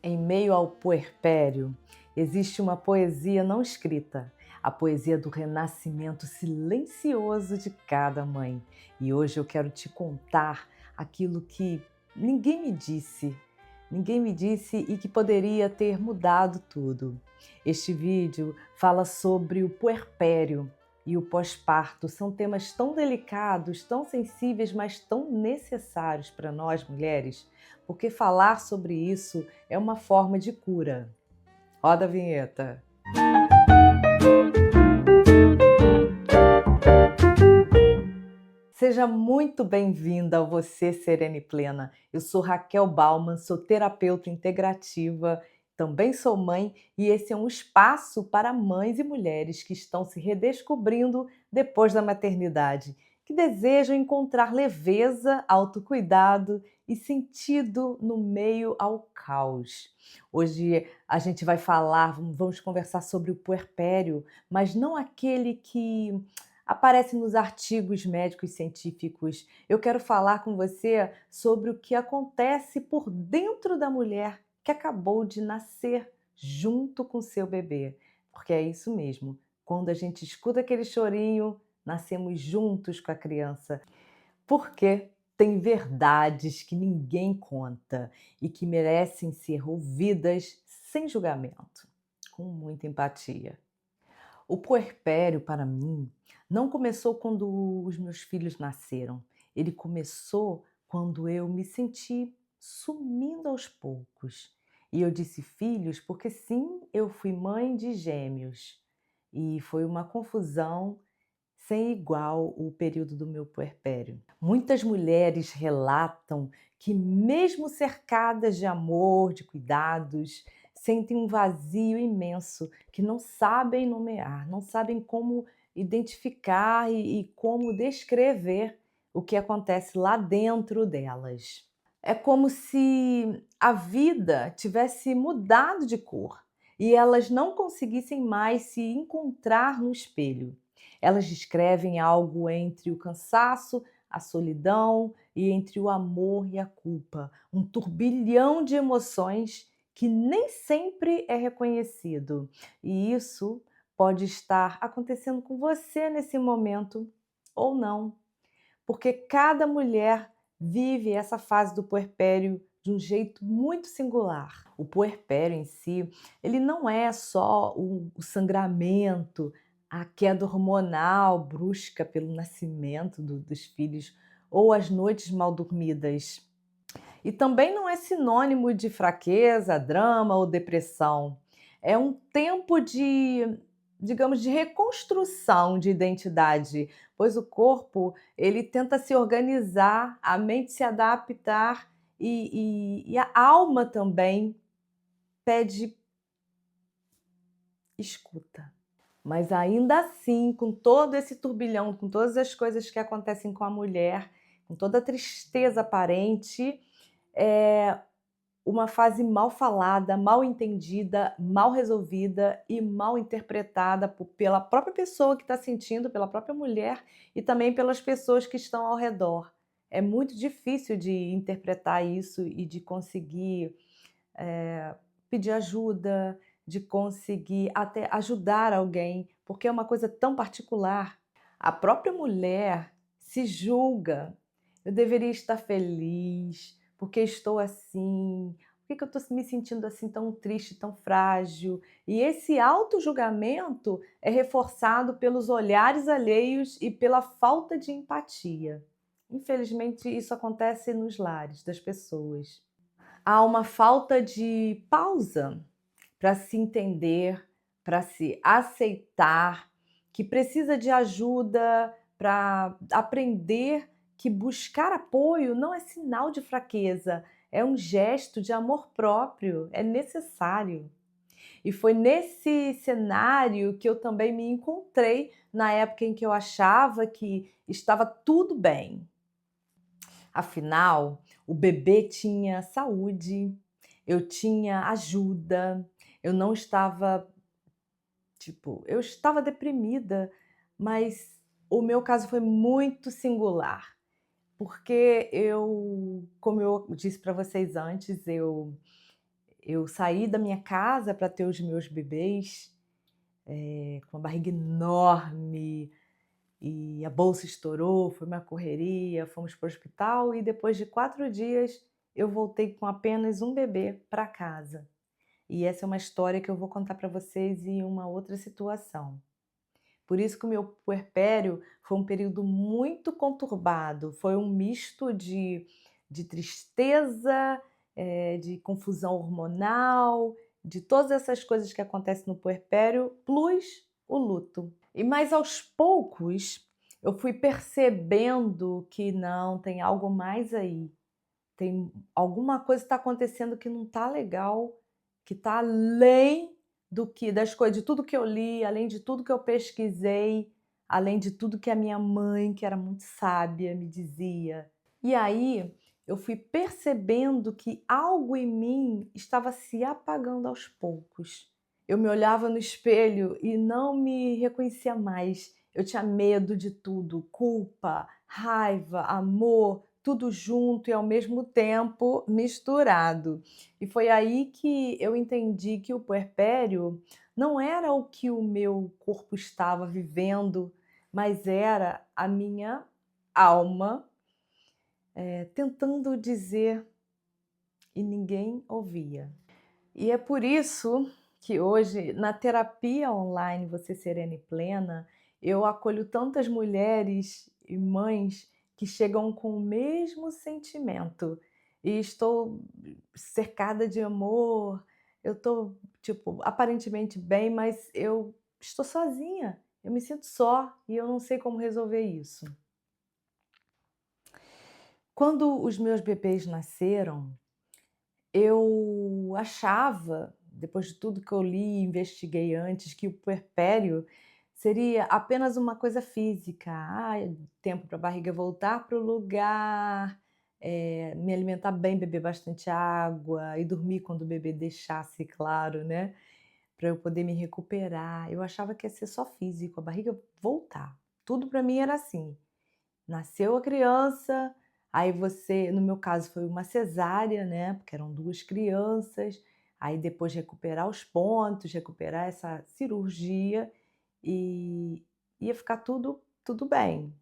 Em meio ao puerpério, existe uma poesia não escrita, a poesia do renascimento silencioso de cada mãe. E hoje eu quero te contar aquilo que ninguém me disse e que poderia ter mudado tudo. Este vídeo fala sobre o puerpério e o pós-parto. São temas tão delicados, tão sensíveis, mas tão necessários para nós mulheres, porque falar sobre isso é uma forma de cura. Roda a vinheta. Seja muito bem-vinda ao Você Serena e Plena. Eu sou Raquel Bauman, sou terapeuta integrativa, também sou mãe e esse é um espaço para mães e mulheres que estão se redescobrindo depois da maternidade, que desejam encontrar leveza, autocuidado e sentido no meio ao caos. Hoje a gente vai vamos conversar sobre o puerpério, mas não aquele que aparece nos artigos médicos científicos. Eu quero falar com você sobre o que acontece por dentro da mulher que acabou de nascer junto com seu bebê. Porque é isso mesmo, quando a gente escuta aquele chorinho, nascemos juntos com a criança. Porque tem verdades que ninguém conta e que merecem ser ouvidas sem julgamento, com muita empatia. O puerpério, para mim, não começou quando os meus filhos nasceram. Ele começou quando eu me senti sumindo aos poucos. E eu disse filhos porque, sim, eu fui mãe de gêmeos. E foi uma confusão sem igual o período do meu puerpério. Muitas mulheres relatam que, mesmo cercadas de amor, de cuidados, sentem um vazio imenso que não sabem nomear, não sabem como identificar e como descrever o que acontece lá dentro delas. É como se a vida tivesse mudado de cor e elas não conseguissem mais se encontrar no espelho. Elas descrevem algo entre o cansaço, a solidão e entre o amor e a culpa, um turbilhão de emoções que nem sempre é reconhecido. E isso pode estar acontecendo com você nesse momento ou não, porque cada mulher vive essa fase do puerpério de um jeito muito singular. O puerpério em si, ele não é só o sangramento, a queda hormonal brusca pelo nascimento dos filhos ou as noites mal dormidas. E também não é sinônimo de fraqueza, drama ou depressão. É um tempo de, digamos, de reconstrução de identidade, pois o corpo ele tenta se organizar, a mente se adaptar e a alma também pede escuta. Mas ainda assim, com todo esse turbilhão, com todas as coisas que acontecem com a mulher, com toda a tristeza aparente, é uma fase mal falada, mal entendida, mal resolvida e mal interpretada pela própria pessoa que está sentindo, pela própria mulher e também pelas pessoas que estão ao redor. É muito difícil de interpretar isso e de conseguir pedir ajuda, de conseguir até ajudar alguém, porque é uma coisa tão particular. A própria mulher se julga. Eu deveria estar feliz, porque estou assim, por que eu estou me sentindo assim tão triste, tão frágil? E esse auto-julgamento é reforçado pelos olhares alheios e pela falta de empatia. Infelizmente, isso acontece nos lares das pessoas. Há uma falta de pausa para se entender, para se aceitar, que precisa de ajuda para aprender que buscar apoio não é sinal de fraqueza, é um gesto de amor próprio, é necessário. E foi nesse cenário que eu também me encontrei na época em que eu achava que estava tudo bem. Afinal, o bebê tinha saúde, eu tinha ajuda, eu não estava, eu estava deprimida, mas o meu caso foi muito singular, porque como eu disse para vocês antes, Eu saí da minha casa para ter os meus bebês, com uma barriga enorme, e a bolsa estourou, foi uma correria, fomos para o hospital e depois de 4 dias eu voltei com apenas um bebê para casa. E essa é uma história que eu vou contar para vocês em uma outra situação. Por isso que o meu puerpério foi um período muito conturbado, foi um misto de tristeza, de confusão hormonal, de todas essas coisas que acontecem no puerpério, plus o luto. E mais aos poucos, eu fui percebendo que não, tem algo mais aí, tem alguma coisa que está acontecendo que não está legal, que está além do que das coisas, de tudo que eu li, além de tudo que eu pesquisei, além de tudo que a minha mãe, que era muito sábia, me dizia. E aí eu fui percebendo que algo em mim estava se apagando aos poucos. Eu me olhava no espelho e não me reconhecia mais. Eu tinha medo de tudo, culpa, raiva, amor, tudo junto e ao mesmo tempo misturado. E foi aí que eu entendi que o puerpério não era o que o meu corpo estava vivendo, mas era a minha alma, tentando dizer e ninguém ouvia. E é por isso que hoje, na terapia online Você Serena e Plena, eu acolho tantas mulheres e mães que chegam com o mesmo sentimento. E estou cercada de amor, eu estou, tipo, aparentemente bem, mas eu estou sozinha. Eu me sinto só e eu não sei como resolver isso. Quando os meus bebês nasceram, eu achava, depois de tudo que eu li e investiguei antes, que o puerpério seria apenas uma coisa física. Tempo para a barriga voltar para o lugar, me alimentar bem, beber bastante água e dormir quando o bebê deixasse, claro, né, para eu poder me recuperar. Eu achava que ia ser só físico, a barriga voltar. Tudo para mim era assim. Nasceu a criança, aí você, no meu caso foi uma cesárea, né, porque eram 2 crianças, aí depois recuperar os pontos, recuperar essa cirurgia e ia ficar tudo bem.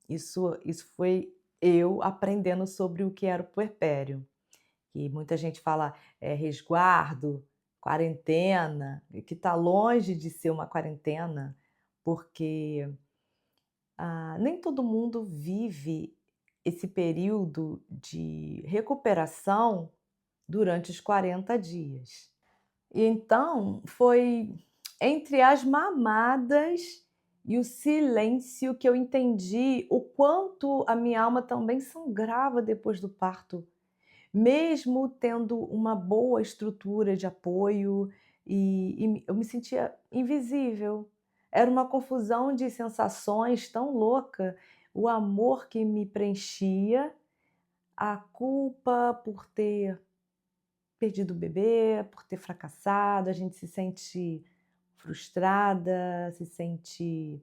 Isso foi eu aprendendo sobre o que era o puerpério, que muita gente fala, resguardo, quarentena, e que está longe de ser uma quarentena, porque nem todo mundo vive esse período de recuperação durante os 40 dias. E então foi entre as mamadas e o silêncio que eu entendi o quanto a minha alma também sangrava depois do parto, mesmo tendo uma boa estrutura de apoio, eu me sentia invisível. Era uma confusão de sensações tão louca, o amor que me preenchia, a culpa por ter perdido o bebê, por ter fracassado, a gente se sente frustrada, se sente,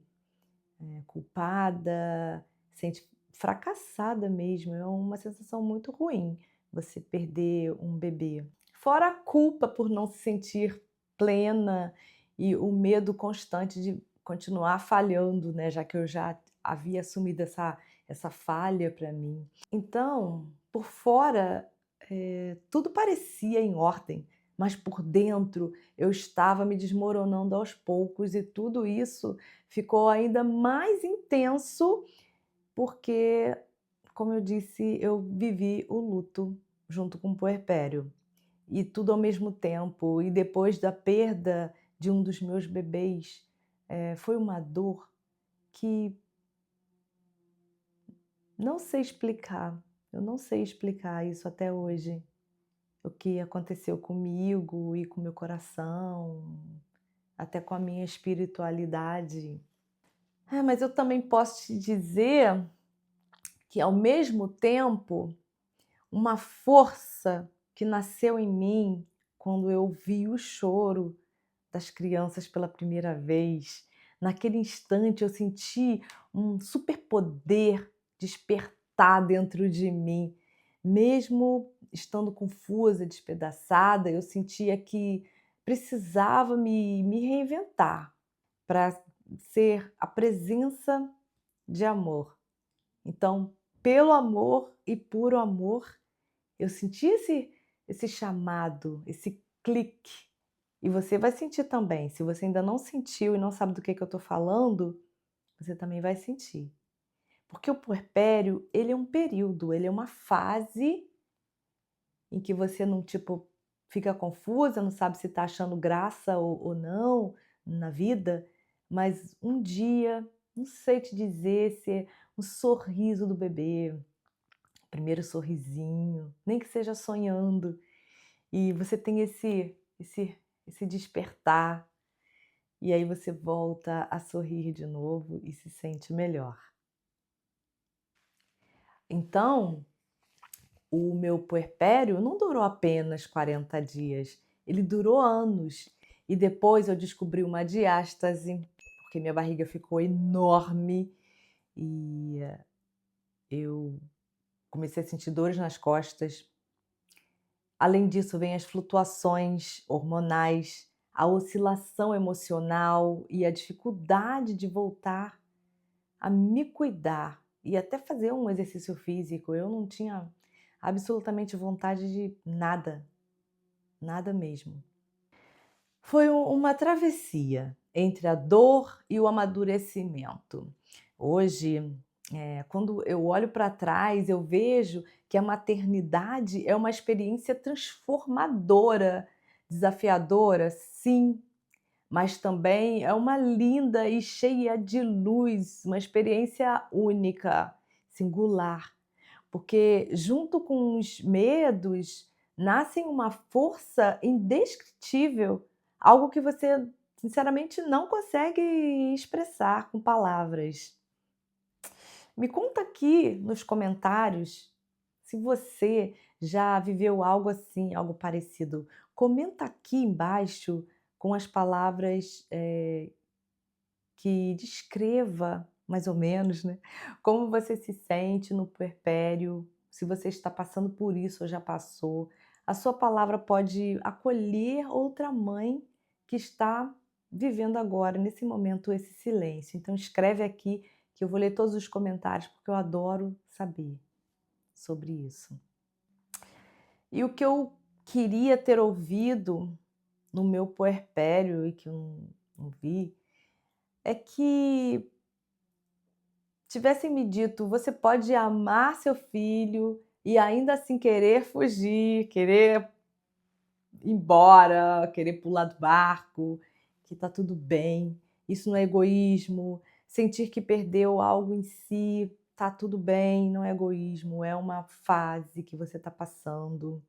culpada, sente fracassada mesmo, é uma sensação muito ruim, você perder um bebê. Fora a culpa por não se sentir plena e o medo constante de continuar falhando, né, já que eu já havia assumido essa falha para mim. Então, por fora, tudo parecia em ordem, mas por dentro eu estava me desmoronando aos poucos e tudo isso ficou ainda mais intenso, porque, como eu disse, eu vivi o luto junto com o puerpério. E tudo ao mesmo tempo. E depois da perda de um dos meus bebês, foi uma dor que não sei explicar. Eu não sei explicar isso até hoje. O que aconteceu comigo e com meu coração, até com a minha espiritualidade. Mas eu também posso te dizer que, ao mesmo tempo, uma força que nasceu em mim quando eu vi o choro das crianças pela primeira vez. Naquele instante eu senti um superpoder despertar dentro de mim, mesmo estando confusa, despedaçada, eu sentia que precisava me reinventar para ser a presença de amor. Então, pelo amor e por amor, eu senti esse chamado, esse clique. E você vai sentir também. Se você ainda não sentiu e não sabe do que eu estou falando, você também vai sentir. Porque o puerpério, ele é um período, ele é uma fase em que você não, tipo, fica confusa, não sabe se está achando graça ou não na vida, mas um dia, não sei te dizer se é um sorriso do bebê, primeiro sorrisinho, nem que seja sonhando, e você tem esse despertar, e aí você volta a sorrir de novo e se sente melhor. Então, o meu puerpério não durou apenas 40 dias, ele durou anos. E depois eu descobri uma diástase, porque minha barriga ficou enorme e eu comecei a sentir dores nas costas. Além disso, vem as flutuações hormonais, a oscilação emocional e a dificuldade de voltar a me cuidar e até fazer um exercício físico. Eu não tinha absolutamente vontade de nada, nada mesmo. Foi uma travessia entre a dor e o amadurecimento. Hoje, quando eu olho para trás, eu vejo que a maternidade é uma experiência transformadora, desafiadora, sim, mas também é uma linda e cheia de luz, uma experiência única, singular, porque junto com os medos nascem uma força indescritível, algo que você sinceramente não consegue expressar com palavras. Me conta aqui nos comentários se você já viveu algo assim, algo parecido. Comenta aqui embaixo com as palavras que descreva, mais ou menos, né, como você se sente no puerpério, se você está passando por isso ou já passou. A sua palavra pode acolher outra mãe que está vivendo agora, nesse momento, esse silêncio. Então escreve aqui que eu vou ler todos os comentários, porque eu adoro saber sobre isso. E o que eu queria ter ouvido no meu puerpério e que eu não vi, é que tivessem me dito: "Você pode amar seu filho e ainda assim querer fugir, querer ir embora, querer pular do barco, que tá tudo bem, isso não é egoísmo, sentir que perdeu algo em si, tá tudo bem, não é egoísmo, é uma fase que você tá passando.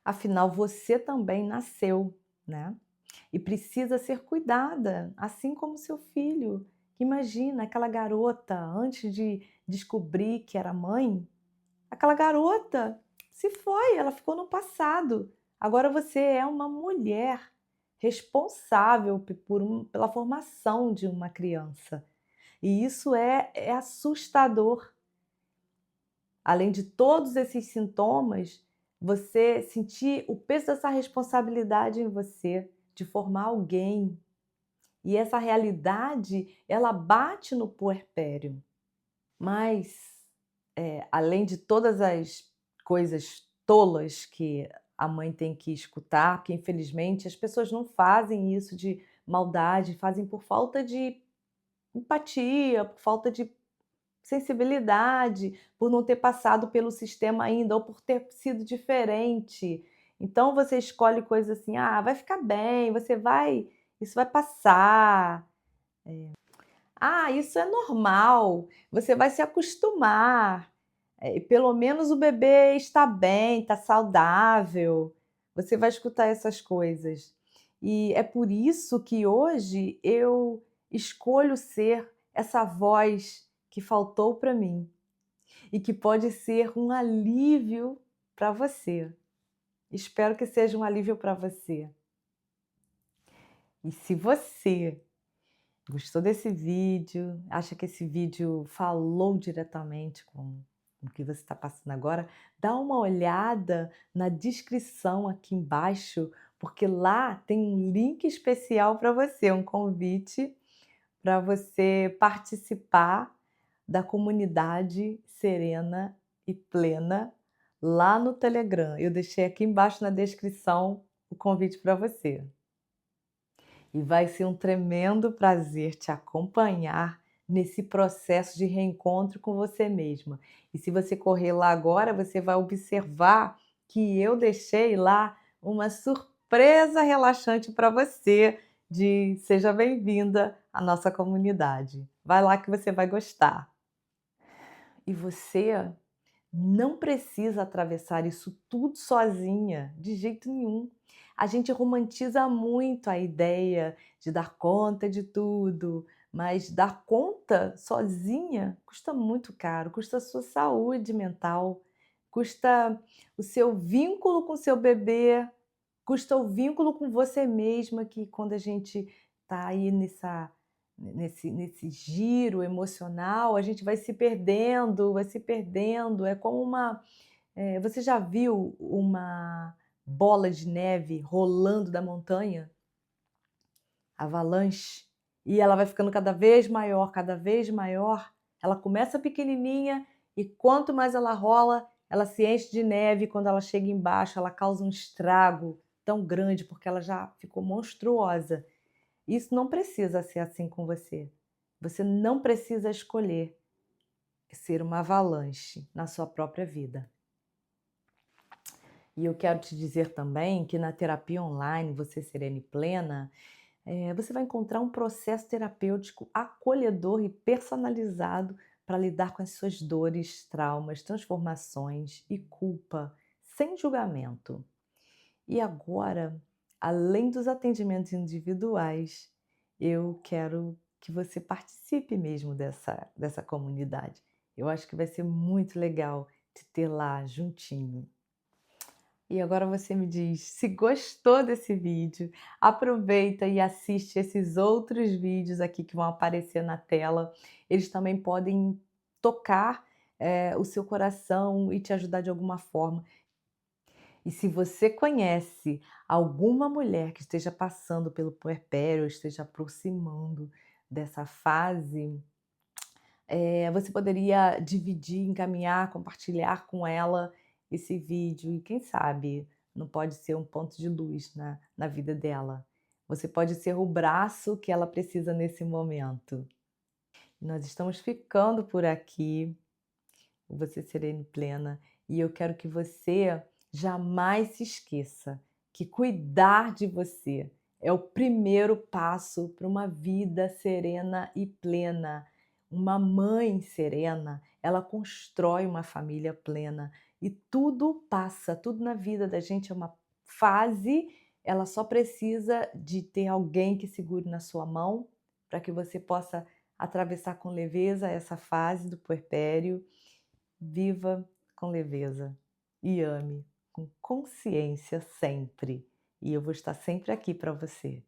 Afinal, você também nasceu, né, e precisa ser cuidada, assim como seu filho. Imagina aquela garota, antes de descobrir que era mãe, aquela garota se foi, ela ficou no passado. Agora você é uma mulher responsável pela formação de uma criança. E isso é assustador. Além de todos esses sintomas, você sentir o peso dessa responsabilidade em você, de formar alguém. E essa realidade, ela bate no puerpério. Mas, além de todas as coisas tolas que a mãe tem que escutar, que infelizmente as pessoas não fazem isso de maldade, fazem por falta de empatia, por falta de sensibilidade, por não ter passado pelo sistema ainda ou por ter sido diferente. Então você escolhe coisas assim: "Ah, vai ficar bem, isso vai passar. Ah, isso é normal, você vai se acostumar. Pelo menos o bebê está bem, está saudável". Você vai escutar essas coisas. E é por isso que hoje eu escolho ser essa voz que faltou para mim e que pode ser um alívio para você. Espero que seja um alívio para você. E se você gostou desse vídeo, acha que esse vídeo falou diretamente com no que você está passando agora, dá uma olhada na descrição aqui embaixo, porque lá tem um link especial para você, um convite para você participar da comunidade Serena e Plena lá no Telegram. Eu deixei aqui embaixo na descrição o convite para você. E vai ser um tremendo prazer te acompanhar nesse processo de reencontro com você mesma. E se você correr lá agora, você vai observar que eu deixei lá uma surpresa relaxante para você de seja bem-vinda à nossa comunidade. Vai lá que você vai gostar. E você não precisa atravessar isso tudo sozinha, de jeito nenhum. A gente romantiza muito a ideia de dar conta de tudo, mas dar conta sozinha custa muito caro, custa a sua saúde mental, custa o seu vínculo com o seu bebê, custa o vínculo com você mesma, que quando a gente está aí nesse giro emocional, a gente vai se perdendo, é como você já viu uma bola de neve rolando da montanha? Avalanche? E ela vai ficando cada vez maior, ela começa pequenininha e quanto mais ela rola, ela se enche de neve, e quando ela chega embaixo, ela causa um estrago tão grande, porque ela já ficou monstruosa. Isso não precisa ser assim com você. Você não precisa escolher ser uma avalanche na sua própria vida. E eu quero te dizer também que na terapia online, Você Serena e Plena, você vai encontrar um processo terapêutico acolhedor e personalizado para lidar com as suas dores, traumas, transformações e culpa, sem julgamento. E agora, além dos atendimentos individuais, eu quero que você participe mesmo dessa comunidade. Eu acho que vai ser muito legal te ter lá juntinho. E agora você me diz, se gostou desse vídeo, aproveita e assiste esses outros vídeos aqui que vão aparecer na tela. Eles também podem tocar, o seu coração e te ajudar de alguma forma. E se você conhece alguma mulher que esteja passando pelo puerpério, esteja aproximando dessa fase, você poderia dividir, encaminhar, compartilhar com ela esse vídeo e quem sabe não pode ser um ponto de luz na vida dela. Você pode ser o braço que ela precisa nesse momento. Nós estamos ficando por aqui, Você Serena e Plena, e eu quero que você jamais se esqueça que cuidar de você é o primeiro passo para uma vida serena e plena. Uma mãe serena, ela constrói uma família plena e tudo passa, tudo na vida da gente é uma fase, ela só precisa de ter alguém que segure na sua mão para que você possa atravessar com leveza essa fase do puerpério. Viva com leveza e ame com consciência sempre. E eu vou estar sempre aqui para você.